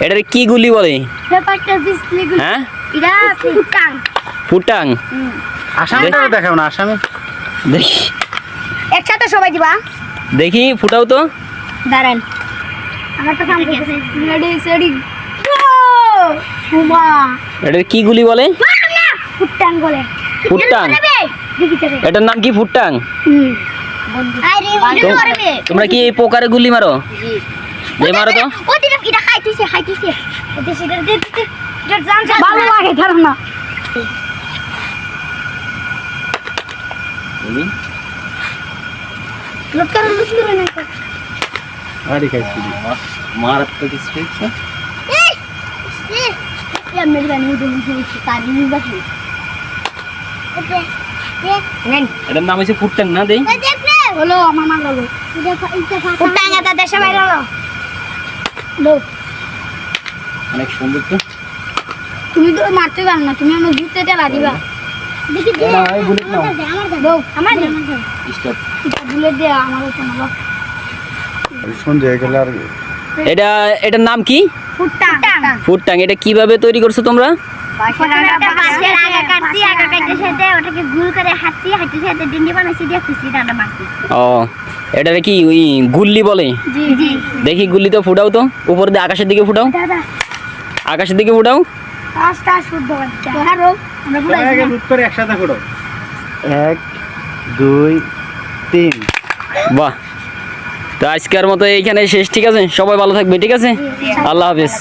এটারে কি গুলি বলে? ব্যাপারটা বিসলি গুলি। হ্যাঁ এটা ফুটাং। ফুটাং। আসামিটা দেখাও না, আসামি দেখি একসাথে সবাই দিবা। দেখি ফুটাও তো। দাঁড়ান, আমার তো কাম করতেছে। রেডি সেডি গো। উমা এটার কি গুলি বলে? ফুটাং বলে। ফুটাং। দেখি তবে এটার নাম কি? ফুটাং। আরে তো- ওটা করবে। তোমরা কি এই পোকারে গুলি মারো? যে মারো তো। ওদিন এটা খাইতেছে ওদের সেটা দিতে এটা জানছে ভালো লাগে ধরো না। লোট করে না। আরে খাইছি মারাত্মক স্পিড। এই এই মেরে বানি দিন হচ্ছে তারি বাকি ওকে নেন এটার নাম হচ্ছে ফুটাং না? দেই দেখলে হলো আমার মা হলো ফুটাং এটা দেশে বাইরে হলো লো। অনেক সুন্দর তো। তুমি তো মারতে পারো না, তুমি আমার জুতে টেলা দিবা। দেখি দে এই বুলেট নাও। আমার দে স্টপ। বুলেট দে আমার তো না। সন্ধ্যে হয়ে গেলে আর এটার নাম কি? ফুটাং ফুটাং। এটা কিভাবে তৈরি করছো তোমরা? বাঁশের আগা কাটছি, আগা কাটার সাথে ওটাকে গুল করে হাঁটছি, হাঁটার সাথে ডিন্ডি বানাইছি দিয়ে খুশি ডান্ডা মারছি। ও এটারে কি ওই গুল্লি বলে? জি জি দেখি গুল্লি তো ফুটাও তো। উপর দিয়ে আকাশের দিকে ফুটাও। দাদা আকাশের দিকে ফুটাও। পাঁচটা শুদ্ধ বাচ্চা হারো আমরা পুরো আগে লুট করে একসাথে ফোড়ো। 1 2 3। বাহ। তো আজকের মতো এইখানে শেষ, ঠিক আছে? সবাই ভালো থাকবে, ঠিক আছে? আল্লাহ হাফেজ।